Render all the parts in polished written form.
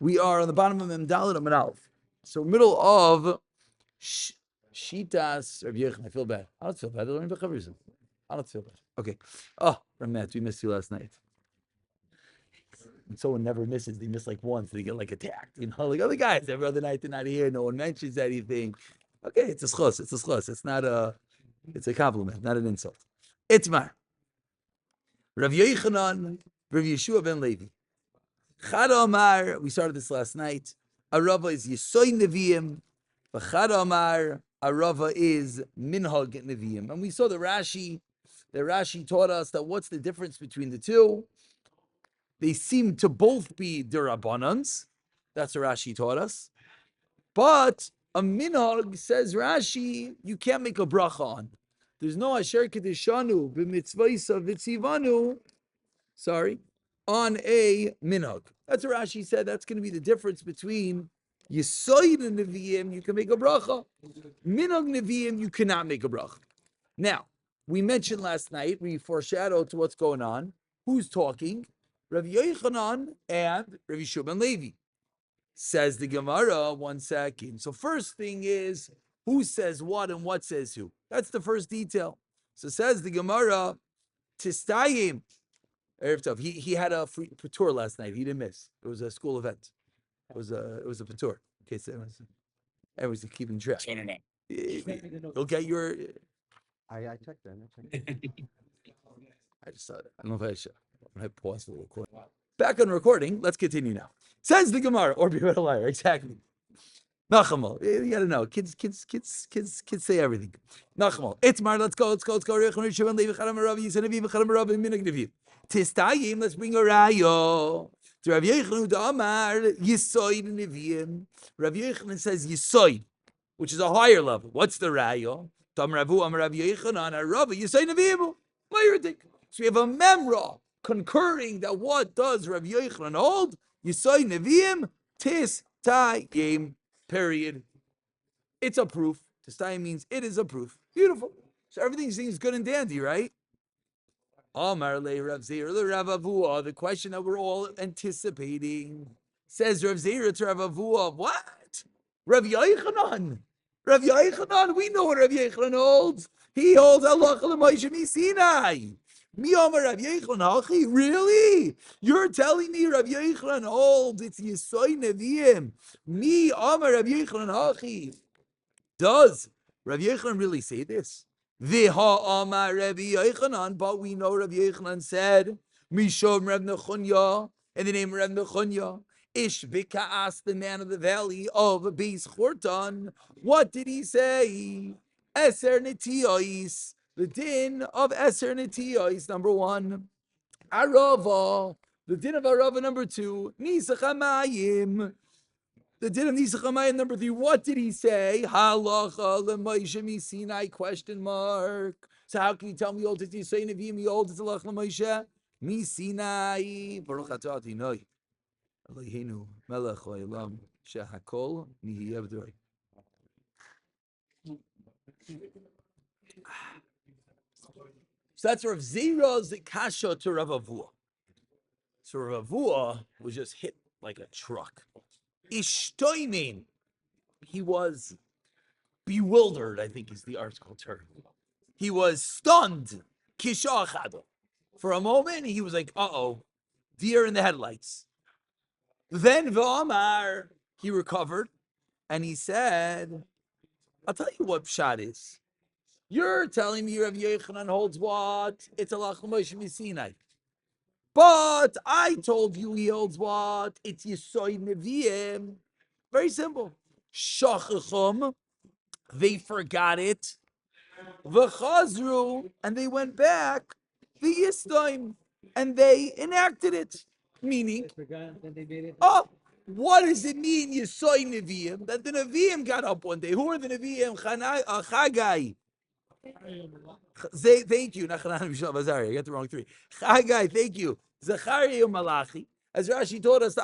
We are on the bottom of Mem Dalet Amud Aleph. So middle of Shitas Rav Yochanan. I feel bad. I don't feel bad. I don't feel bad. Okay. Oh, Ramet, we missed you last night. And someone never misses. They miss like once. They get like attacked. You know, like other guys. Every other night they're not here. No one mentions anything. Okay, it's a schos. It's a schos. It's not a. It's a compliment, not an insult. Itmar. Rav Yochanan, Rav Yeshua ben Levi. Chad Omar. We started this last night. Arava is Yisoy Neviim. Chad Omar. Arava is Minhag Neviim. And we saw the Rashi taught us that what's the difference between the two? They seem to both be derabbanans. That's what Rashi taught us. But a minhag, says Rashi, you can't make a bracha on. There's no asher kedeshanu b'mitzvaysa v'tzivanu. On a minhag. That's what Rashi said. That's going to be the difference between Yisoid and Nevi'im, you can make a bracha. Minhag Nevi'im, you cannot make a bracha. Now, we mentioned last night, we foreshadowed to what's going on. Who's talking? Rav Yochanan and Rav Yeshua ben Levi. Says the Gemara, 1 second. So first thing is, who says what and what says who? That's the first detail. So says the Gemara, Tistayim. He had a free tour last night. He didn't miss. It was a school event. It was a tour. Okay, so everyone's keeping track. You'll get your. I checked that. I just saw it. I don't know if I should. I paused the recording. Back on recording. Let's continue now. Says the Gemara, or be a liar. Exactly. Nachamol. You gotta know. Kids say everything. Nachamol. Itmar. Let's go. Tistayim. Let's bring a rayo. To Rav Yochanan Amar Yisoid Neviim. Rav Yochanan says Yisoid, which is a higher level. What's the rayo? Tam Ravu Amar Rav Yochanan Arav Yisoid Neviim. So we have a memra concurring that what does Rav Yochanan hold? Yisoid Neviim Tistayim. Period. It's a proof. Tistayim means it is a proof. Beautiful. So everything seems good and dandy, right? Amar le Rav Zeir le Rav Avua, the question that we're all anticipating. Says Rav Zeir to Rav Avua, what? Rav Yochanan. Rav Yochanan, we know what Rav Yochanan holds. He holds Allah Moshe Sinai. Mi Amar Rav Yochanan Hachi, really? You're telling me Rav Yochanan holds it's Yisoy Neviim. Mi Amar Rav Yochanan Hachi. Does Rav Yochanan really say this? Viha Amar Rabbi Yochanan, but we know Rabbi Yochanan said, Mishom Reb Nechunya, in the name of Reb Nechunya, Ishbika asked the man of the valley of Beis Chortan, what did he say? Eser Netiyos, the din of Eser Netiyos, number 1. Arava, the din of Arava, number 2. Nisachamayim, the din of Nisachamayim, number 3. What did he say? Halacha l'Moshe Sinai, question mark. So how can you tell me old it's Yisay Nevi'im, me old it's Halacha l'Moshe Sinai? Baruch atah Adonai Eloheinu melech ha'olam shehakol nihiyeh b'dorei. So that's Rav Zira's kasha to Rav Avua. So Rav Avua was just hit like a truck. Ishtoimin. He was bewildered, I think is the article term. He was stunned. Kishachado. For a moment, he was like, deer in the headlights. Then V'amar, he recovered, and he said, I'll tell you what pshat is. You're telling me Rav Yochanan holds what? It's Halacha Moshe Sinai. But I told you he holds what? It's Yisoy Nevi'im. Very simple. Shachachum, they forgot it. V'chazru, and they went back. V'yistoim, and they enacted it. Meaning, what does it mean Yisoy Nevi'im? That the Nevi'im got up one day. Who are the Nevi'im? Chagai. Thank you. I got the wrong 3. Chagai, thank you. Zachariah Malachi. As Rashi told us,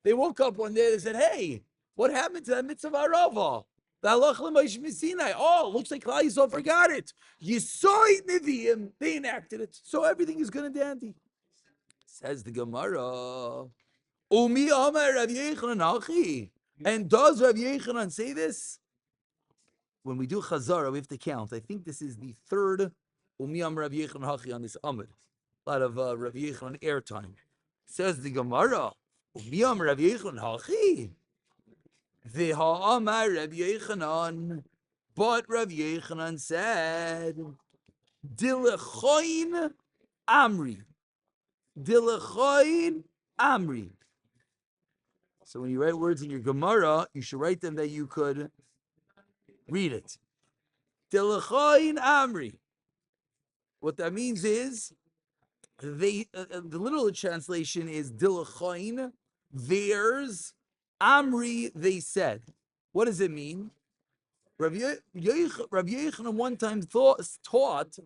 they woke up one day and said, hey, what happened to that mitzvah Arava? The Halacha l'Moshe Sinai. Oh, looks like Klal Yisrael forgot it. Yisoy Nevi'im, they enacted it. So everything is good and dandy. Says the Gemara, Umi Amar Rav Yechanan Hachi. And does Rav Yechanan say this? When we do Chazara, we have to count. I think this is the third Umi Amar Rav Yechanan Hachi on this Amud. A lot of Rav Yechanan airtime. Says the Gemara, Umi Amar Rav Yechanan Hachi. V'ha Amar Rav Yechanan. But Rav Yechanan said, Dilechoin Amri. Dilechoin Amri. So when you write words in your Gemara, you should write them that you could read it. Dilechoin Amri. What that means is, the literal translation is Dilechoin, theirs, Amri, they said. What does it mean? Rav Yechanan one time taught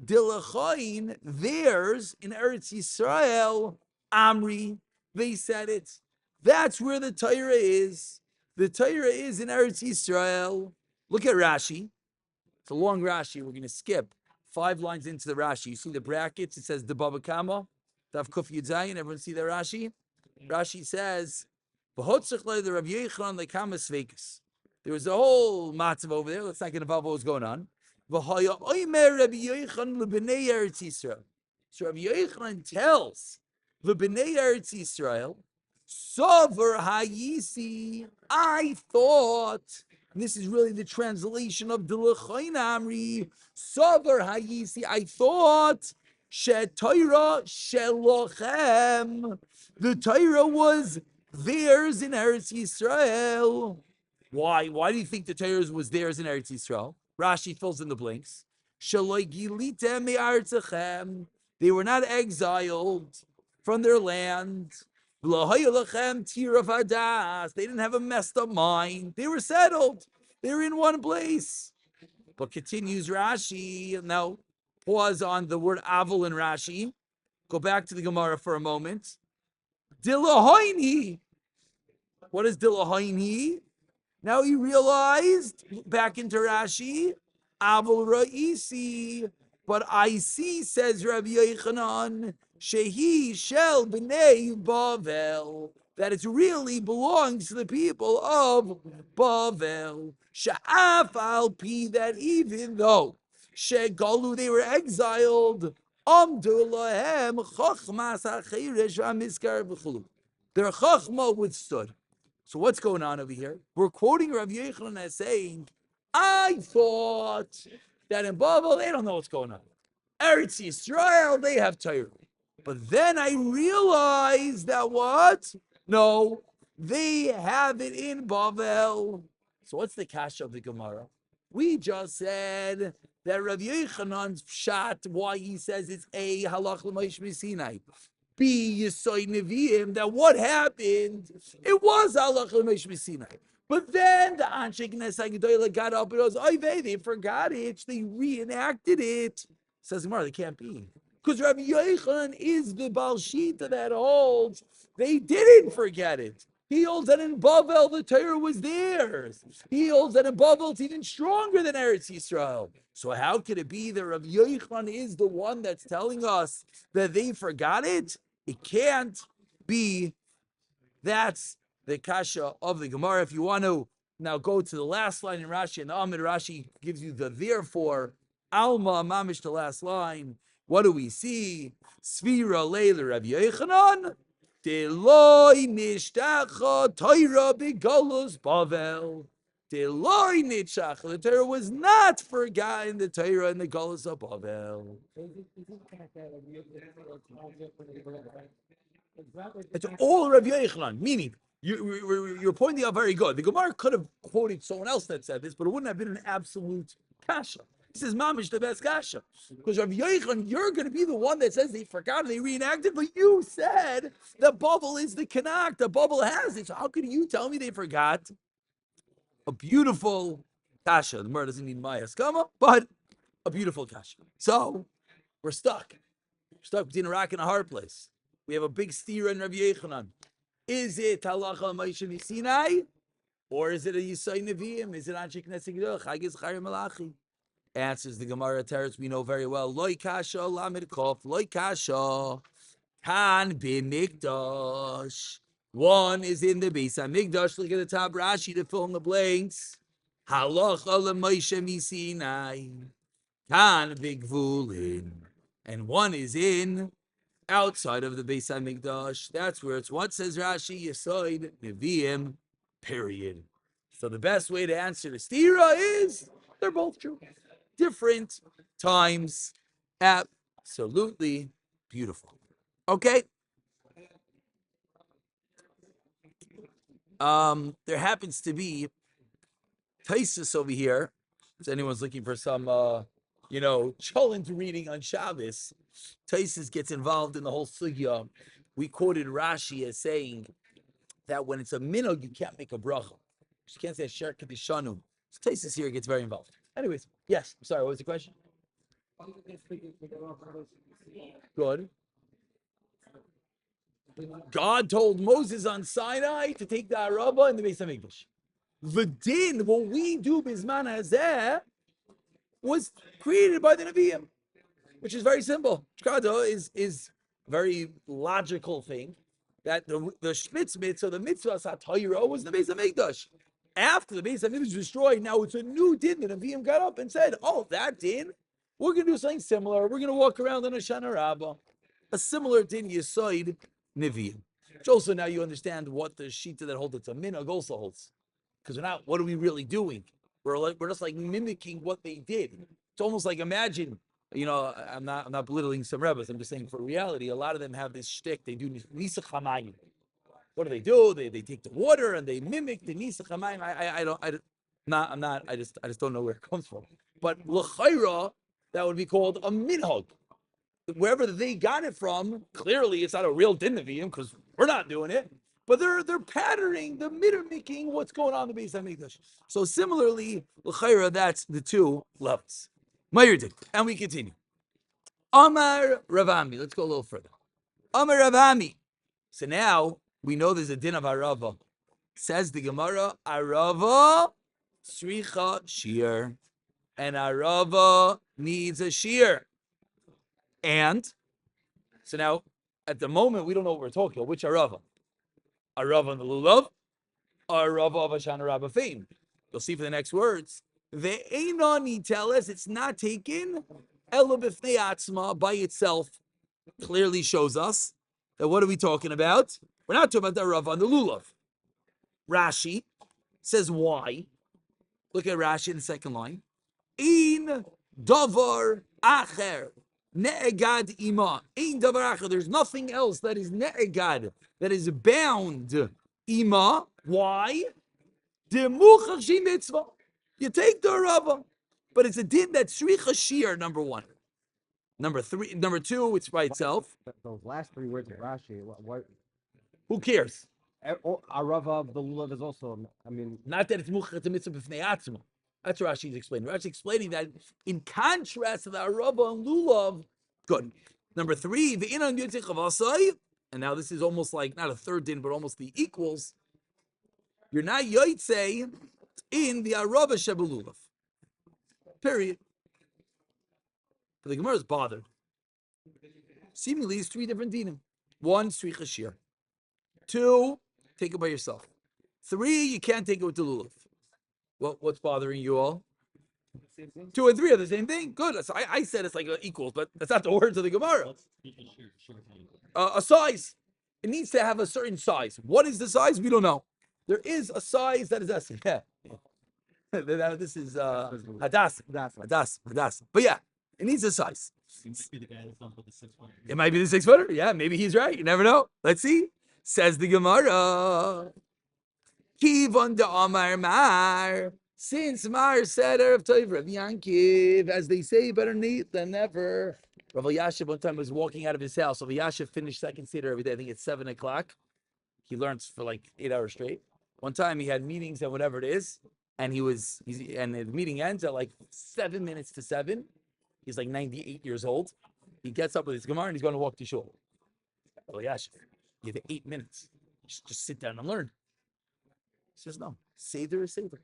Dilechoin, theirs in Eretz Yisrael, Amri, they said it. That's where the Torah is. The Torah is in Eretz Yisrael. Look at Rashi. It's a long Rashi. We're going to skip 5 lines into the Rashi. You see the brackets? It says the Baba Kama, Daf Kuf Yud Zayin. Everyone see the Rashi? Rashi says, the Rav Yechon the Kama Sveikus. There was a whole matzav over there. Let's not get involved with what was going on. So Rav Yechon tells the Bnei Eretz Yisrael, Sover Hayisi, I thought, and this is really the translation of Dilechoin Amri, Sover Hayisi, I thought, Torah Shelochem, the Torah was theirs in Eretz Yisrael. Why? Why do you think the Torah was theirs in Eretz Yisrael? Rashi fills in the blanks. They were not exiled from their land. They didn't have a messed up mind. They were settled. They were in one place. But continues Rashi. Now, pause on the word avol in Rashi. Go back to the Gemara for a moment. Dilahoini. What is dilahoini? Now he realized, back into Rashi, avol ra'isi. But I see, says Rabbi Yochanan, shehi shel b'nei Bavel, that it really belongs to the people of Bavel. Sha'af al pi, that even though shegalu, they were exiled, amdu lahem chochmas ha'cheresh v'hamizkar v'chulu. Their chochma withstood. So what's going on over here? We're quoting Rav Yechanan as saying, I thought that in Bavel, they don't know what's going on. Eretz Yisrael, they have Torah. But then I realized that what? No, they have it in Bavel. So what's the kasha of the Gemara? We just said that Rav Yechanan's pshat, why he says it's A, halach l'maish Sinai, B, Yisoy Nevi'im, that what happened, it was halach l'maish Sinai. But then the Anshe Knesset Gedolah got up and goes, they forgot it. They reenacted it. Says Gemara, they can't be. Because Rabbi Yochanan is the Baal Shita that holds. They didn't forget it. He holds that in Bavel, the Torah was theirs. He holds that in Bavel, it's even stronger than Eretz Yisrael. So how could it be that Rabbi Yochanan is the one that's telling us that they forgot it? It can't be. That's the kasha of the Gemara. If you want to now go to the last line in Rashi, and the Amid Rashi gives you the therefore, Alma Mamish, the last line. What do we see? Sfira Leila Rav Yochanan, Deloi Nishtacha Torah B'Galus Bavel. Deloi Nishtacha, the Torah was not forgotten, the Torah in the Galus of Bavel. It's all Rav Yochanan, meaning you're pointing out very good. The Gemara could have quoted someone else that said this, but it wouldn't have been an absolute kasha. This is mamish the best kasha. Because Rav Yochanan, you're going to be the one that says they forgot and they reenacted, but you said the bubble is the kanak. The bubble has it. So how can you tell me they forgot? A beautiful kasha. The Gemara doesn't need my haskama, but a beautiful kasha. So we're stuck. We're stuck between a rock and a hard place. We have a big steer in Rav Yochanan. Is it halacha Moshe Sinai, or is it a Yisai Nevi'im? Is it Anshe Knesset Gedolah? Chagis Chayim Malachi? Answers the Gemara Teretz we know very well. Loi kasha lamed kof, loi kasha kan b'mikdash. One is in the Beis Hamikdash. Look at the top Rashi to fill in the blanks. Halacha leMoshe miSinai. Kan v'gvulin. And one is in outside of the Beis Hamikdash. That's where it's what says Rashi, Yesoid, Nevi'im, period. So the best way to answer the stira is they're both true. Different times. Absolutely beautiful. Okay. There happens to be Taisus over here. If anyone's looking for some Cholent reading on Shabbos, Taisus gets involved in the whole sugya. We quoted Rashi as saying that when it's a minog, you can't make a bracha. You can't say a sher kedishanu. So Taisus here gets very involved. Anyways, yes. I'm sorry. What was the question? Good. God told Moses on Sinai to take the araba in the Beis Hamikdash. The din, what we do bisman hazeh, was created by the Nevi'im, which is very simple. Shkada is a very logical thing that the Shmitz mitzvah, the mitzvah satayra, was the Beis Hamikdash. After the Beis Hamikdash was destroyed, now it's a new din. The Nevi'im got up and said, "Oh, that din, we're going to do something similar. We're going to walk around in a Shana Rabbah, a similar din Yisoid Nevi'im." Which also now you understand what the shita that holds it's a minhag also holds, because we're not. What are we really doing? We're just like mimicking what they did. It's almost like imagine. I'm not belittling some rabbis. I'm just saying for reality, a lot of them have this shtick. They do nisach hamayim. What do? They take the water and they mimic the nisach hamayim. I just don't know where it comes from. But l'chayra, that would be called a minhag. Wherever they got it from, clearly it's not a real din nevi'im because we're not doing it. But they're patterning, they're mimicking what's going on in the Beis Hamikdash. So similarly, l'chayra, that's the two levels. Mayurdik, and we continue. Amar Ravami. Let's go a little further. Amar Ravami. So now we know there's a din of arava. Says the Gemara, arava sricha shear, and arava needs a shear. And so now, at the moment, we don't know what we're talking about. Which arava? Arava on the lulav, arava of Hashanah Rabbah fame. You'll see for the next words. The Einani tell us it's not taken. Ela b'fnei atzma by itself clearly shows us that what are we talking about? We're not talking about the arava on the lulav. Rashi says why? Look at Rashi in the second line. In davar acher. Ne'egad ima. Ein davar acher. There's nothing else that is ne'egad, that is bound ima. Why? Demuchach shi mitzvah. You take the arava, but it's a din that's shricha shear, number one. Number two, it's by itself. Those last three words of Rashi, what? Who cares? Arava of the lulav is also, not that it's muchach, it's a mitzvah b'fnei atzma. That's what Rashi's explaining. Rashi's explaining that in contrast to the arava and lulav, good. Number three, the inan yotzei chavasai, and now this is almost like not a third din, but almost the equals. You're not yotzei in the arava shebelulav. Period. But the Gemara is bothered. Seemingly, it's three different dinim. One, sricha shear. Two, take it by yourself. Three, you can't take it with the lulav. What's bothering you all? Two and three are the same thing. Good. So I said it's like equals, but that's not the words of the Gemara. A size. It needs to have a certain size. What is the size? We don't know. There is a size that is us. Yeah. This is Hadassah. But yeah, it needs a size. It might be the 6 footer. Yeah, maybe he's right. You never know. Let's see. Says the Gemara. Kivon de Amar Mar. Since Mar said Erev Tov Rav Yankiv, as they say, better late than never. Rav Yashiv one time was walking out of his house. Rav Yashiv finished second seder every day. I think it's 7 o'clock. He learns for like 8 hours straight. One time he had meetings and whatever it is, and and the meeting ends at like 7 minutes to 7. He's like 98 years old. He gets up with his Gemara and he's going to walk to shul. Rav Yashiv, you have 8 minutes. Just sit down and learn. He says, no, Seder is Seder.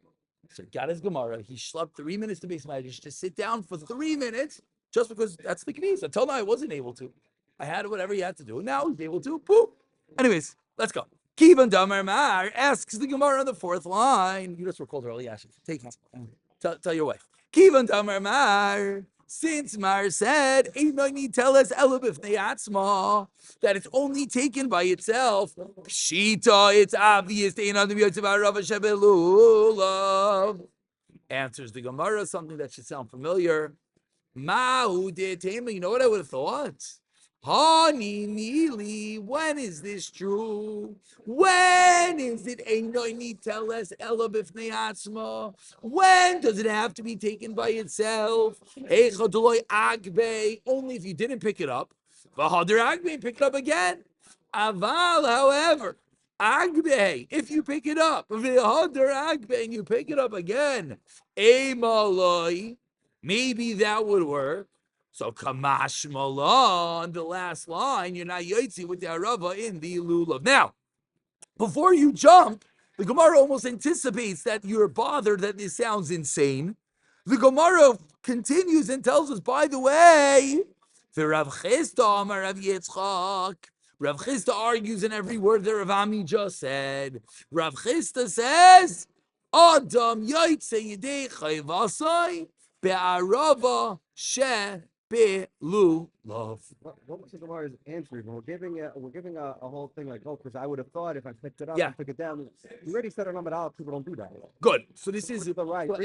So he got his Gemara. He schlepped 3 minutes to base magic to sit down for 3 minutes just because that's the knees. Until now, I wasn't able to. I had whatever he had to do. Now he's able to. Boop. Anyways, let's go. Kivan Damar Mar asks the Gemara on the fourth line. You just were called early, Ashes. Take it. Tell your wife. Kivan Damar Mar. Since Mar said, "Einoni tell us elabifnei atzma," that it's only taken by itself. Pshita, it's obvious. Answers the Gemara something that should sound familiar. Mahu de tema. You know what I would have thought? Hani Nili, when is this true? When is it Einoni tell us ela b'fnei atzma? When does it have to be taken by itself? Eicha d'loi agbe, only if you didn't pick it up. V'hader agbe, pick it up again. Aval, however, agbe, if you pick it up, v'hader agbe, and you pick it up again, emaloi, maybe that would work. So kamash malon, the last line, you're not yotzi with the arava in the lulav. Now, before you jump, the Gemara almost anticipates that you're bothered that this sounds insane. The Gemara continues and tells us, by the way, the Rav Chisda Amar Rav Yitzchak. Rav Chisda argues in every word that Rav Ami just said. Rav Chisda says, Adam yotze yidei chayvasai be'arava she Lu love. What was the Gemara's answer? We're giving a whole thing like, oh, because I would have thought if I picked it up and took it down. You already said on Amad Aleph, people don't do that. Good. So this is the right. So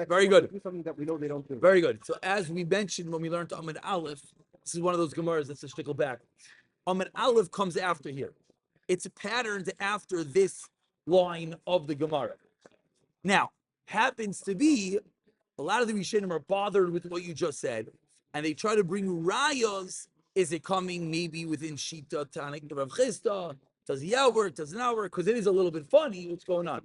very good. Do something that we know they don't do. Very good. So as we mentioned when we learned Amad Aleph, this is one of those Gemaras that's a shtickle back. Amad Aleph comes after here. It's patterned after this line of the Gemara. Now, happens to be a lot of the Rishonim are bothered with what you just said. And they try to bring rayos. Is it coming maybe within Shita, Tanik, Rav Chisda? Does it work? Does it not work? Because it is a little bit funny what's going on.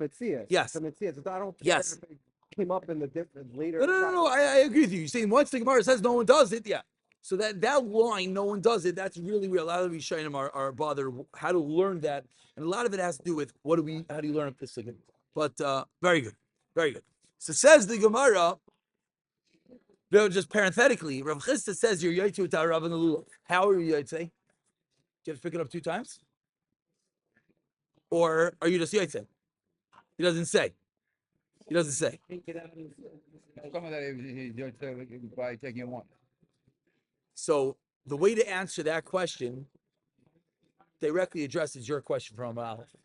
Yes. I don't care yes. if it came up in the different later. No. I agree with you. You're saying once the Gemara says no one does it, yeah. So that line, no one does it, that's really where a lot of the Rishonim are bothered how to learn that. And a lot of it has to do with how do you learn this again? But very good. Very good. So says the Gemara, just parenthetically, Rav Chisda says you're yotze with Rav and the lulav. How are you yotze? Do you have to pick it up 2 times? Or are you just yotze? He doesn't say. He doesn't say. By taking one. So the way to answer that question directly addresses your question from Aleph.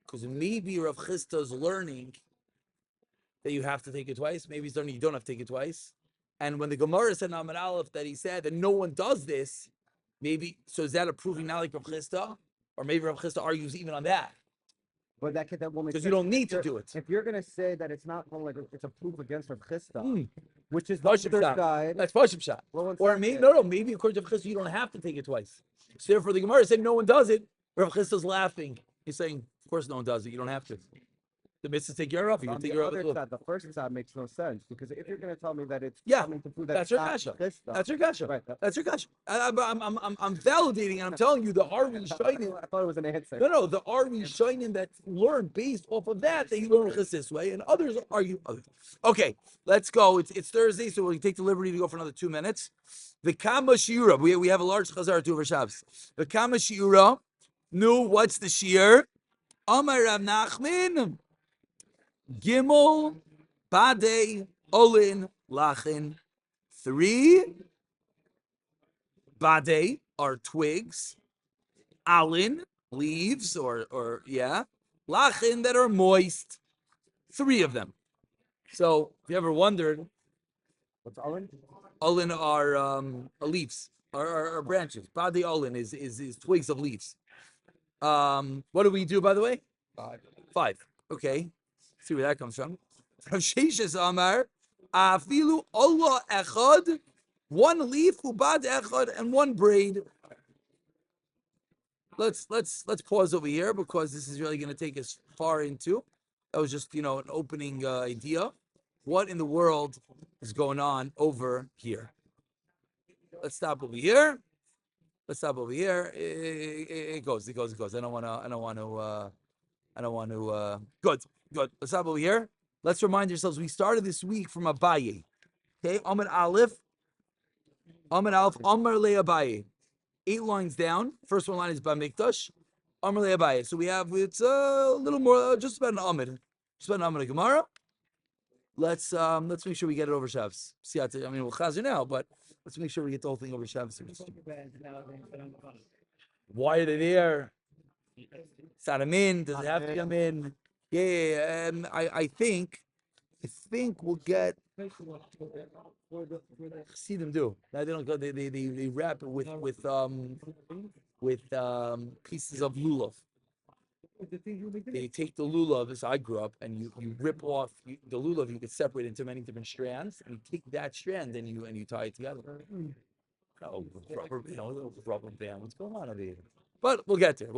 Because maybe Rav Chisda is learning that you have to take it twice. Maybe he's learning you don't have to take it twice. And when the Gemara said in Amud Aleph that he said that no one does this, maybe, so is that a proving not like Rav Chisda? Or maybe Rav Chisda argues even on that. But that won't make sense. Because you don't need to do it. If you're going to say that it's not like it's a proof against Rav Chisda, which is the other side. That's Pashim Shah. Or maybe, maybe according to Rav Chisda, you don't have to take it twice. So therefore the Gemara said no one does it. Rav Chisda's laughing. He's saying, of course no one does it. You don't have to. The mitzvah take your off. You can take your off. The first side makes no sense because if you're going to tell me that it's coming to prove that that's your kasha. That's your kasha. Right. That's your kasha. I'm validating and I'm telling you the Ari Shainim. I thought it was an answer. No, the Ari Shainim that learn based off of that they learn this way, and others argue other. Okay, let's go. It's Thursday, so we'll take the liberty to go for another 2 minutes. The Kama Shiura. We have a large chazar to over Shabbos. The Kama Shiura. No, what's the shiur? Amar Rav Nachman. Gimel, Bade, Olin, Lachin. 3 Bade are twigs. Alin, leaves, or Lachin that are moist. 3 of them. So if you ever wondered, what's Olin? Olin are leaves, are branches. Bade Olin is twigs of leaves. What do we do, by the way? 5. Okay. See where that comes from. Rav Sheshes Amar, Afilu Allah Echad, 1 leaf, Ubad Echad, and 1 braid. Let's pause over here because this is really going to take us far into. That was just an opening idea. What in the world is going on over here? Let's stop over here. It goes. I don't want to. Good. Let's stop over here. Let's remind ourselves we started this week from Abaye. Okay, Amar Aleph, Amar Le Abaye. 8 lines down. First one line is Bamikdash. Amrle Abaye. So we have it's a little more, just about an Amid, just about an Amid Gemara. Let's make sure we get it over Shabbos. See, I mean, we'll chazer now, but let's make sure we get the whole thing over Shabbos. Why are they there? Sadamin, does it have to come in? Yeah. I think we'll get. See them do. Now they don't go. They wrap it with pieces of lulav. They take the lulav, as I grew up, and you rip off the lulav. You could separate into many different strands, and you take that strand and you tie it together. Oh, rubber band. What's going on over here? But we'll get there.